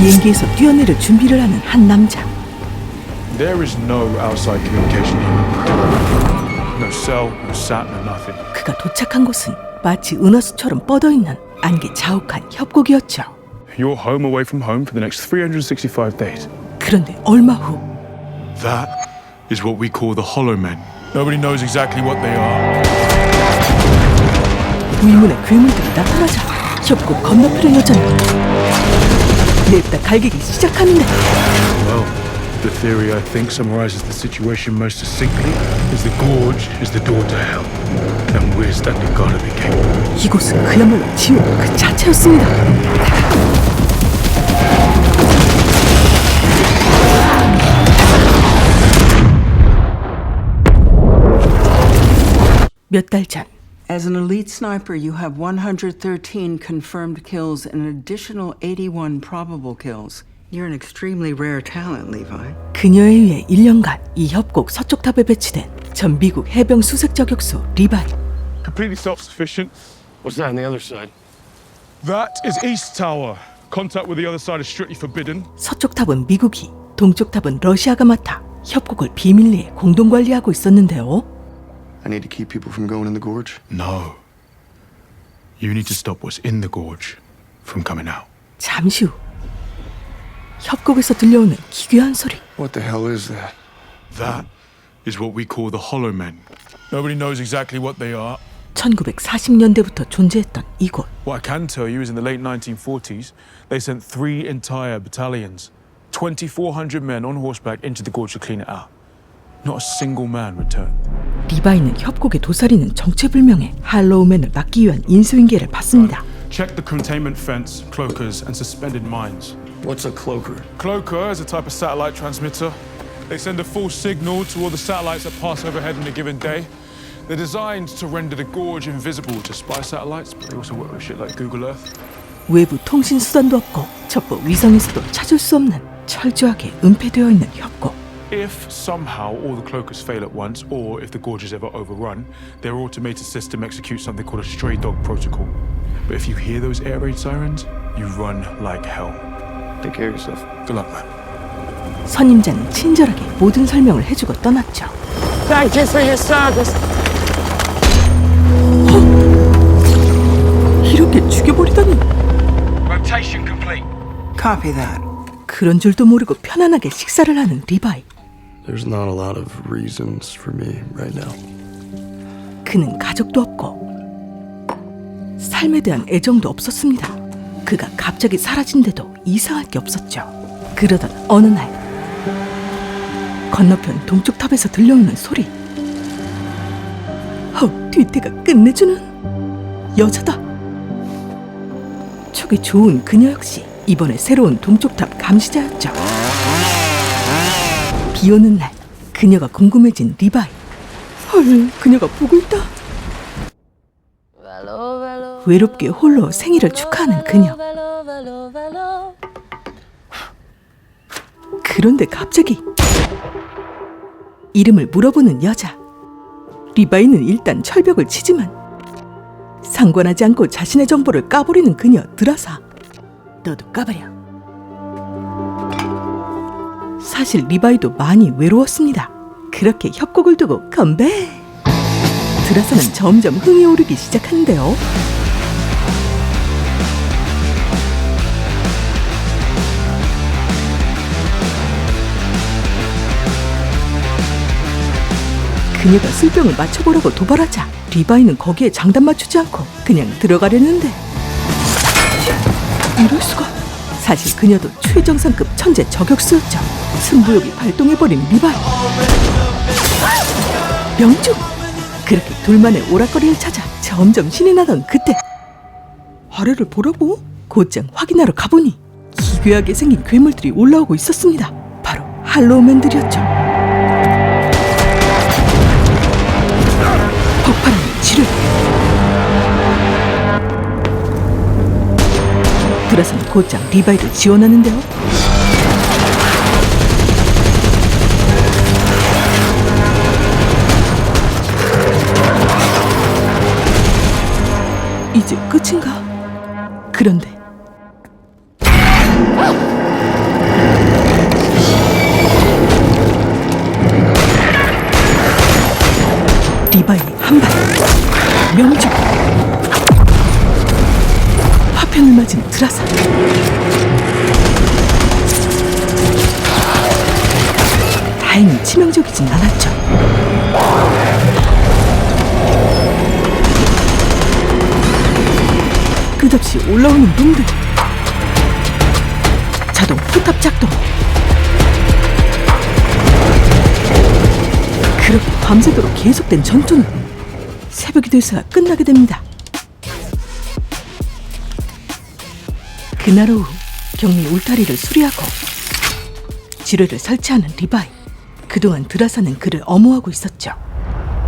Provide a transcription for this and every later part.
비행기에서 뛰어내릴 준비를 하는 한 남자. There is no outside communication here. No cell, no sat, no nothing. 그가 도착한 곳은 마치 은하수처럼 뻗어있는 안개 자욱한 협곡이었죠. You're home away from home for the next 365 days. 그런데 얼마 후 That is what we call the Hollow Men. Nobody knows exactly what they are. 위문의 괴물들이 나타나자 협곡 건너편의 여자는 냅다 갈기기 시작하는데 Well, the theory I think summarizes the situation most succinctly is the gorge is the door to hell, and we're standing guard at the gate. 이곳은 그야말로 지옥 그 자체였습니다. 몇 달 전 As an elite sniper, you have 113 confirmed kills and an additional 81 probable kills. You're an extremely rare talent, Levi. 그녀에 의해 1년간 이 협곡 서쪽 탑에 배치된 전 미국 해병 수색 저격수 리바이. Completely self-sufficient. What's that on the other side? That is East Tower. Contact with the other side is strictly forbidden. 서쪽 탑은 미국이, 동쪽 탑은 러시아가 맡아 협곡을 비밀리에 공동 관리하고 있었는데요. I need to keep people from going in the gorge. No. You need to stop what's in the gorge from coming out. 잠시 후 협곡에서 들려오는 기괴한 소리. What the hell is that? That is what we call the Hollow Men. Nobody knows exactly what they are. 1940년대부터 존재했던 이곳. What I can tell you is in the late 1940s, they sent 3 entire battalions, 2,400 men on horseback into the gorge to clean it out. Not a single man returned. 리바이는 협곡의 도사리는 정체불명의 할로우맨을 막기 위한 인수인계를 받습니다. Check the containment fence, cloakers, and suspended mines. What's a cloaker? Cloaker is a type of satellite transmitter. They send a full signal to all the satellites that pass overhead in a given day. They're designed to render the gorge invisible to spy satellites, but they also work with shit like Google Earth. 외부 통신 수단도 없고 첩보 위성에서도 찾을 수 없는 철저하게 은폐되어 있는 협곡. If somehow all the cloakers fail at once, or if the gorge is ever overrun, their automated system executes something called a stray dog protocol. But if you hear those air raid sirens, you run like hell. Take care of yourself. Good luck, man. 선임자는 친절하게 모든 설명을 해주고 떠났죠. Thank you for your service. 이렇게 죽여버리다니. Rotation complete. Copy that. 그런 줄도 모르고 편안하게 식사를 하는 리바이. There's not a lot of reasons for me right now. 그는 가족도 없고 삶에 대한 애정도 없었습니다. 그가 갑자기 사라진데도 이상할 게 없었죠. 그러던 어느 날 건너편 동쪽 탑에서 들려오는 소리. 뒤태가 끝내주는 여자다. 촉이 좋은 그녀 역시 이번에 새로운 동쪽 탑 감시자였죠. 비 오는 날 그녀가 궁금해진 리바이. 헐, 그녀가 보고 있다. 외롭게 홀로 생일을 축하하는 그녀. 그런데 갑자기 이름을 물어보는 여자. 리바이는 일단 철벽을 치지만 상관하지 않고 자신의 정보를 까버리는 그녀 드라사. 너도 까버려. 사실 리바이도 많이 외로웠습니다. 그렇게 협곡을 두고 컴백. 드라사는 점점 흥이 오르기 시작하는데요. 그녀가 술병을 맞춰보려고 도발하자 리바이는 거기에 장단 맞추지 않고 그냥 들어가려는데 이럴 수가. 사실 그녀도 최정상급 천재 저격수였죠. 승부욕이 발동해버린 리바이. 명중! 그렇게 둘만의 오락거리를 찾아 점점 신이 나던 그때 아래를 보라고? 곧장 확인하러 가보니 기괴하게 생긴 괴물들이 올라오고 있었습니다. 바로 할로우맨들이었죠. 폭발하는 지뢰. 드라스는 곧장 리바이를 지원하는데요. 이제 끝인가? 그런데 리바이의 한발 명중. 화편을 맞은 드라사. 다행히 치명적이진 않았죠. 끝없이 올라오는 놈들. 자동 포탑 작동. 그렇게 밤새도록 계속된 전투는 새벽이 돼서야 끝나게 됩니다. 그날 오후 경리 울타리를 수리하고 지뢰를 설치하는 리바이. 그동안 드라사는 그를 엄호하고 있었죠.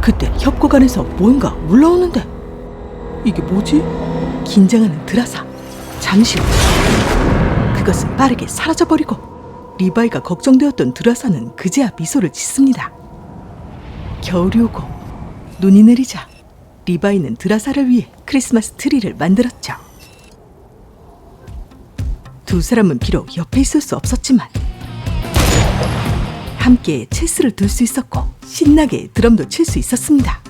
그때 협곡 안에서 뭔가 올라오는데 이게 뭐지? 긴장하는 드라사. 잠시 후 그것은 빠르게 사라져버리고 리바이가 걱정되었던 드라사는 그제야 미소를 짓습니다. 겨울이 오고 눈이 내리자 리바이는 드라사를 위해 크리스마스 트리를 만들었죠. 두 사람은 비록 옆에 있을 수 없었지만 함께 체스를 둘 수 있었고 신나게 드럼도 칠 수 있었습니다.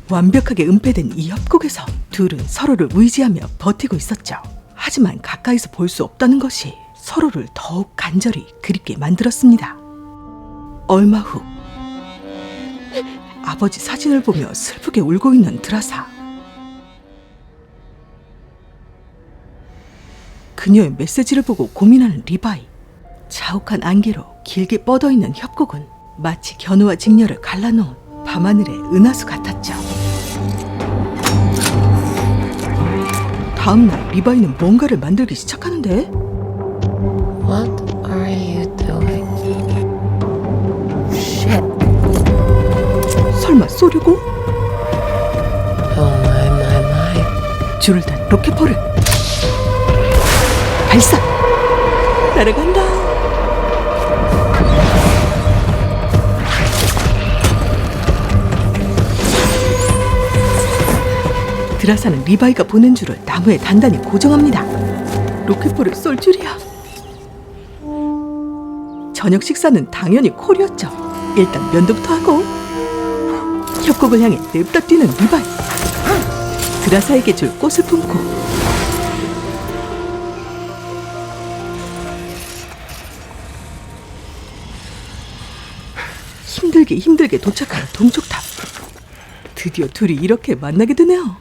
완벽하게 은폐된 이 협곡에서 둘은 서로를 의지하며 버티고 있었죠. 하지만 가까이서 볼 수 없다는 것이 서로를 더욱 간절히 그립게 만들었습니다. 얼마 후 아버지 사진을 보며 슬프게 울고 있는 드라사. 그녀의 메시지를 보고 고민하는 리바이. 자욱한 안개로 길게 뻗어있는 협곡은 마치 견우와 직녀를 갈라놓은 밤하늘의 은하수 같았죠. 다음날 리바이는 뭔가를 만들기 시작하는데 What are you doing? Shit. 설마 쏘려고? Oh my. 줄을 단 로켓포를 발사! 날아간다. 드라사는 리바이가 보낸 줄을 나무에 단단히 고정합니다. 로켓포를 쏠 줄이야. 저녁 식사는 당연히 콜이었죠. 일단 면도부터 하고 협곡을 향해 냅다 뛰는 리바이. 드라사에게 줄 꽃을 품고 힘들게 도착한 동족탑. 드디어 둘이 이렇게 만나게 되네요.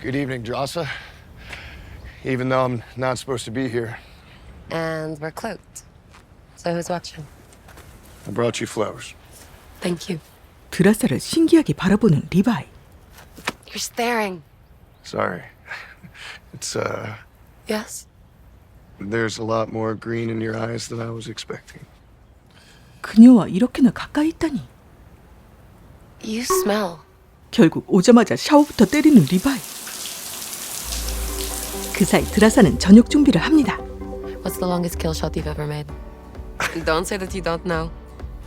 Good evening, Drasa. Even though I'm not supposed to be here, And we're cloaked. So who's watching? I brought you flowers. Thank you. 드라사를 신기하게 바라보는 리바이. You're staring. Sorry. It's, Yes? there's a lot more green in your eyes than I was expecting. 그녀와 이렇게나 가까이 있다니. You smell. 결국 오자마자 샤워부터 때리는 리바이. 그 사이 드라사는 저녁 준비를 합니다. What's the longest kill shot you've ever made? Don't say that you don't know.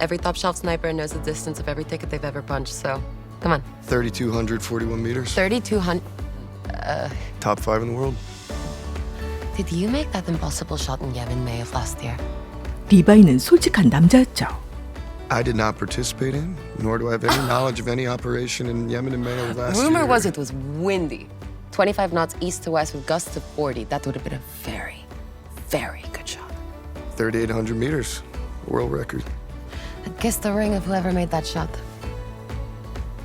Every top shelf sniper knows the distance of every ticket they've ever punched, so come on. 3,241 meters. 3,200. Top 5 in the world. Did you make that impossible shot in Yemen May of last year? 리바이는 솔직한 남자였죠. I did not participate in, nor do I have any knowledge of any operation in Yemen and May of last year. Rumor was it was windy. 25 knots east to west with gusts of 40. That would have been a very, very good shot. 3,800 meters. World record. I'd kiss the ring of whoever made that shot.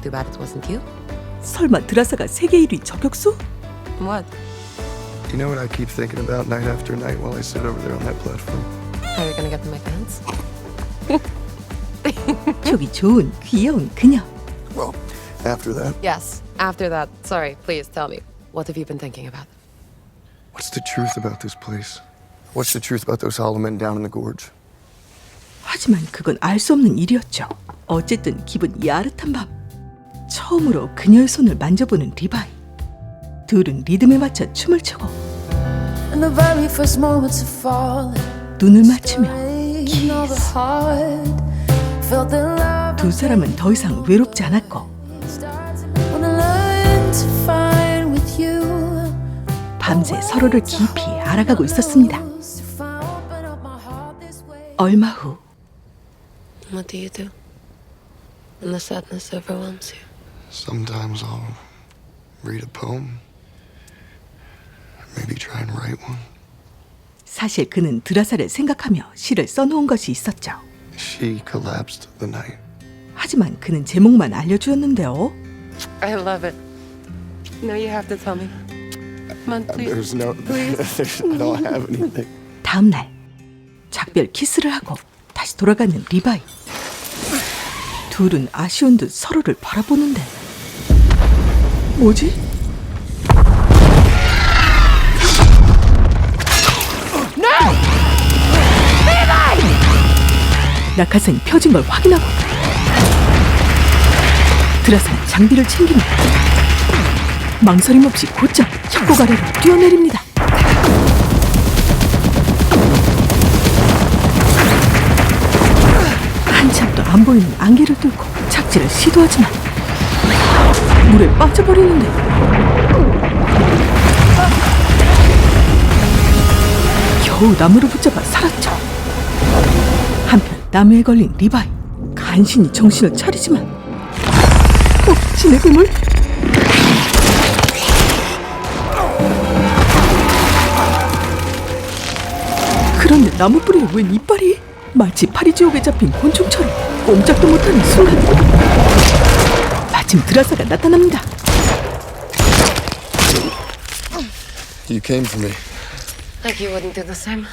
Too bad it wasn't you. 설마 드라사가 세계 1위 저격수? What? You know what I keep thinking about night after night while I sit over there on that platform? How are you gonna get to my pants? 촉이 좋은 귀여운 그녀. Well, after that, Yes. After that, sorry, please tell me. What have you been thinking about? what's the truth about this place? What's the truth about those hollow men down in the gorge? 하지만 그건 알 수 없는 일이었죠. 어쨌든 기분 야릇한 밤. 처음으로 그녀의 손을 만져보는 리바이. 둘은 리듬에 맞춰 춤을 추고 In the very first moments of falling, 눈을 맞추며 you know the heart felt the love 두 사람은 더 이상 외롭지 않았고 on the line to find with you. 밤새 서로를 깊이 알아가고 있었습니다. If I open up my heart this way, 얼마 후 What do you do when the sadness overwhelms you? Sometimes I'll read a poem. Maybe try and write one. 사실 그는 드라사를 생각하며 시를 써놓은 것이 있었죠. She collapsed the night. 하지만 그는 제목만 알려주었는데요. I love it. No, you have to tell me. Come on, please. I don't have anything. 다음 날 작별 키스를 하고 다시 돌아가는 리바이. 둘은 아쉬운 듯 서로를 바라보는데 뭐지? 낙하산이 펴진 걸 확인하고 드라사는 장비를 챙기며 망설임 없이 곧장 협곡 아래로 뛰어내립니다. 한참도 안 보이는 안개를 뚫고 착지를 시도하지만 물에 빠져버리는데 겨우 나무를 붙잡아 살았죠. 한편 나무에 걸린 리바이 간신히 정신을 차리지만 진의 괴물? 그런데 나무 뿌리에 웬 이빨이? 마치 파리지옥에 잡힌 곤충처럼 꼼짝도 못하는 순간 마침 드라사가 나타납니다. You came for me. Like you wouldn't do the same.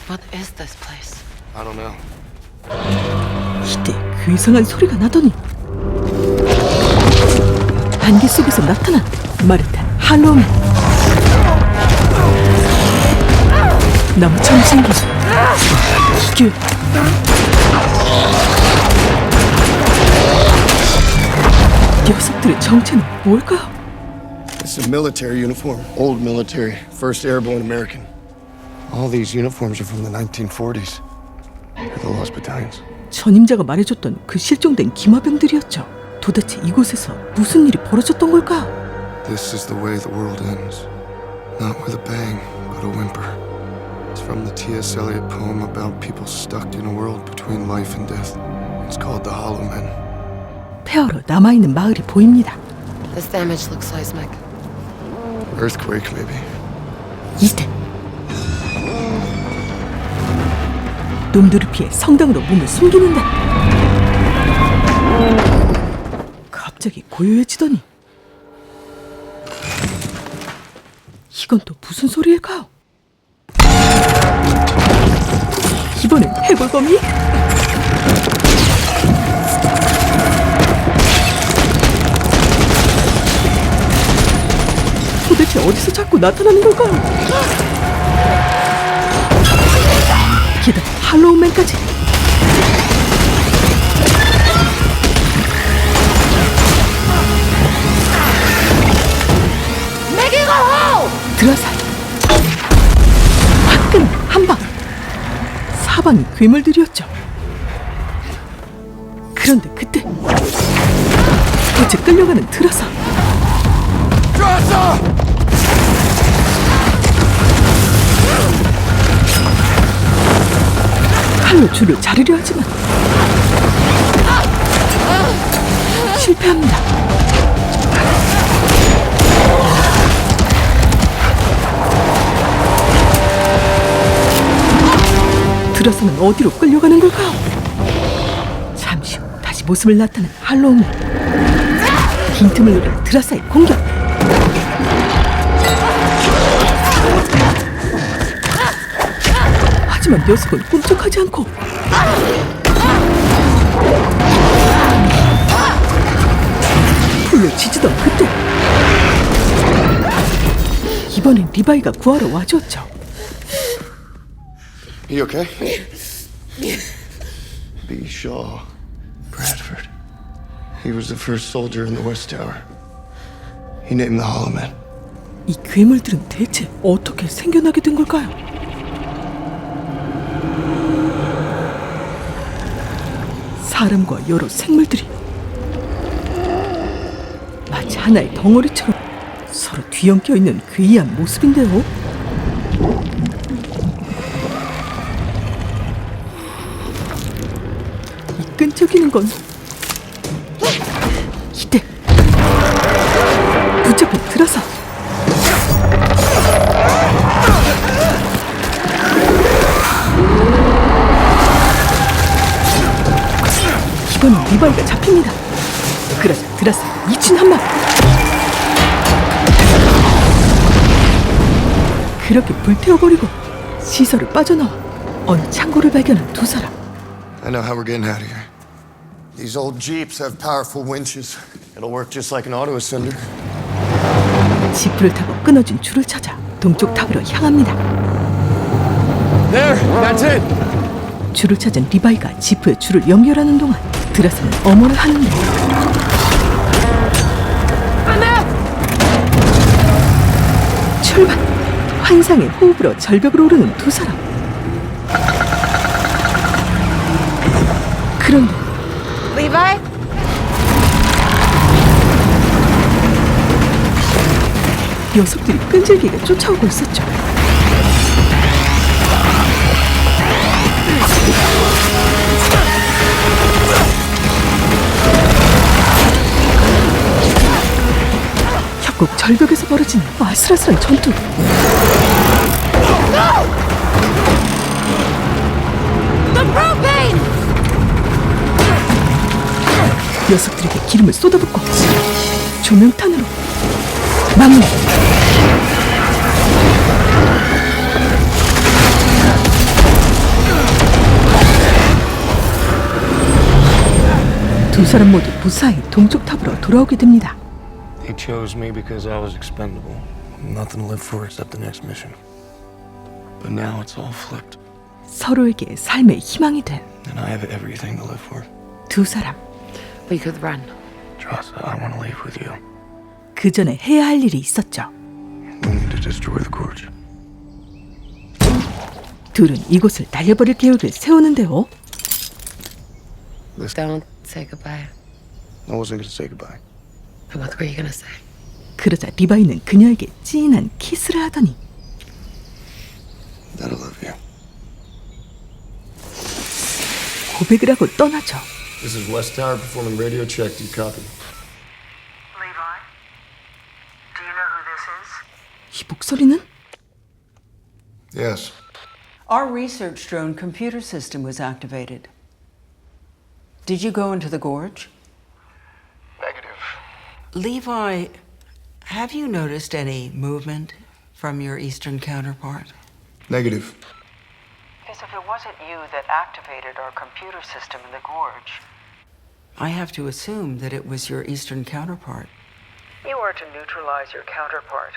What is this place? I don't know. 이때 괴상한 소리가 나더니 안개 속에서 나타난 마르탄 할로우맨. 나무처럼 생긴 기괴. 녀석들의 정체는 뭘까요? It's a military uniform. Old military. 1st Airborne American. All these uniforms are from the 1940s. They're the Lost Battalions. 전임자가 말해줬던 그 실종된 기마병들이었죠. 도대체 이곳에서 무슨 일이 벌어졌던 걸까요? This is the way the world ends. Not with a bang, but a whimper. It's from the T.S. Eliot poem about people stuck in a world between life and death. It's called The Hollow Men. 폐허로 남아있는 마을이 보입니다. This damage looks seismic. Earthquake, maybe. 이때 놈들을 피해 성당으로 몸을 숨기는데 갑자기 고요해지더니 이건 또 무슨 소리일까요? 이번엔 해골검이? 도대체 어디서 자꾸 나타나는 걸까요? 게다가 할로우맨까지. 드라사 화끈한 한방. 사방이 괴물들이었죠. 그런데 그때 도체 끌려가는 드라사. 칼로 줄을 자르려 하지만 실패합니다. 드라사는 어디로 끌려가는 걸까요? 잠시 후 다시 모습을 나타낸 할로우맨. 빈틈을 노린 드라사의 공격. 하지만 녀석은 꼼짝하지 않고 풀려지지던 그때 이번엔 리바이가 구하러 와주었죠. You okay? B. Shaw Bradford. He was the first soldier in the West Tower. He named the Hollow Men. 이 괴물들은 대체 어떻게 생겨나게 된 걸까요? 사람과 여러 생물들이 마치 하나의 덩어리처럼 서로 뒤엉켜 있는 괴이한 모습인데요. 이 끈적이는 건 붙잡혀 들어서 이번엔 리바이가 잡힙니다. 그러자 드라스가 미친 한방. 그렇게 불태워버리고 시설을 빠져나와 어느 창고를 발견한 두 사람. I know how we're getting out of here. These old Jeeps have powerful winches. It'll work just like an auto ascender. 지프를 타고 끊어진 줄을 찾아 동쪽 탑으로 향합니다. There, that's it. 줄을 찾은 리바이가 지프의 줄을 연결하는 동안 드라스는 엄호를 하는데 출발! 환상의 호흡으로 절벽으로 오르는 두 사람. 그런데 Levi? 녀석들이 끈질기게 쫓아오고 있었죠. 협곡 절벽에서 벌어지는 아슬아슬한 전투. The propane! 녀석들에게 기름을 쏟아붓고 조명탄으로 마무리. 두 사람 모두 무사히 동쪽 탑으로 돌아오게 됩니다. They chose me because I was expendable. Nothing to live for except the next mission. But now it's all flipped. 서로에게 삶의 희망이 된 두 And I have everything to live for. 사람. We could run. Trust, I want to leave with you. 그 전에 해야 할 일이 있었죠. We need to destroy the gorge. 둘은 이곳을 날려버릴 계획을 세우는데요. Don't say goodbye. I wasn't going to say goodbye. And what were you gonna say? 그러자 리바이는 그녀에게 찐한 키스를 하더니 That I love you. 고백을 하고 떠나죠. This is West Tower performing radio check. Do you copy? Levi? Do you know who this is? 이 목소리는 Yes. Our research drone computer system was activated. Did you go into the gorge? Negative. Levi, have you noticed any movement from your eastern counterpart? Negative. Because if it wasn't you that activated our computer system in the gorge, I have to assume that it was your eastern counterpart. You are to neutralize your counterpart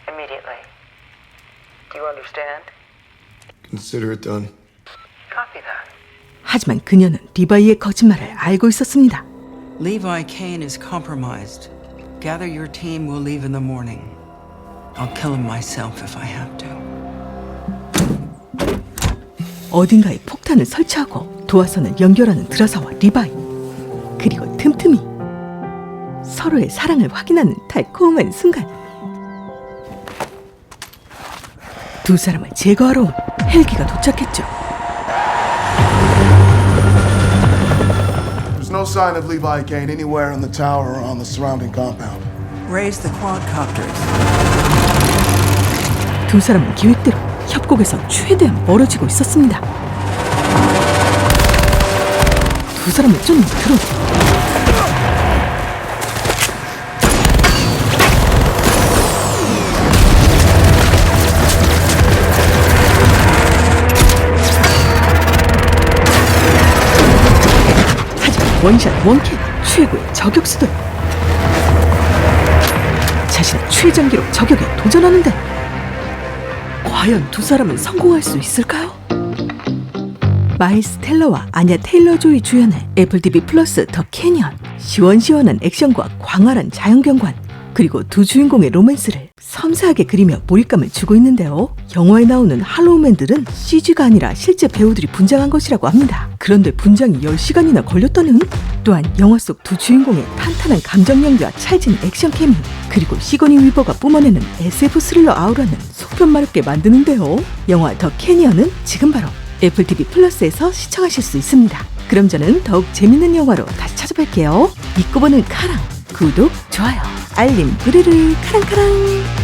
immediately. Do you understand? Consider it done. Copy that. 하지만 그녀는 리바이의 거짓말을 알고 있었습니다. Levi Kane is compromised. Gather your team, we'll leave in the morning. I'll kill him myself if I have to. 어딘가에 폭탄을 설치하고 도화선을 연결하는 드라사와 리바이, 그리고 틈틈이 서로의 사랑을 확인하는 달콤한 순간, 두 사람을 제거하러 온 헬기가 도착했죠. There's no sign of Levi Kane anywhere in the tower or on the surrounding compound. Raise the quadcopters. 두 사람은 계획대로 협곡에서 최대한 멀어지고 있었습니다. 두 사람을 쫓는 드론. 하지만 원샷 원킬 최고의 저격수들. 자신의 최장기로 저격에 도전하는데 과연 두 사람은 성공할 수 있을까요? 마일스 텔러와 아냐 테일러-조이 주연의 애플 TV 플러스 더 캐니언. 시원시원한 액션과 광활한 자연경관, 그리고 두 주인공의 로맨스를 섬세하게 그리며 몰입감을 주고 있는데요. 영화에 나오는 할로우맨들은 CG가 아니라 실제 배우들이 분장한 것이라고 합니다. 그런데 분장이 10시간이나 걸렸다는? 또한 영화 속 두 주인공의 탄탄한 감정 연기와 찰진 액션 케미, 그리고 시고니 위버가 뿜어내는 SF 스릴러 아우라는 속편마렵게 만드는데요. 영화 더 캐니언은 지금 바로 애플 TV 플러스에서 시청하실 수 있습니다. 그럼 저는 더욱 재밌는 영화로 다시 찾아뵐게요. 믿고 보는 카랑, 구독, 좋아요. 알림 부르르 카랑카랑.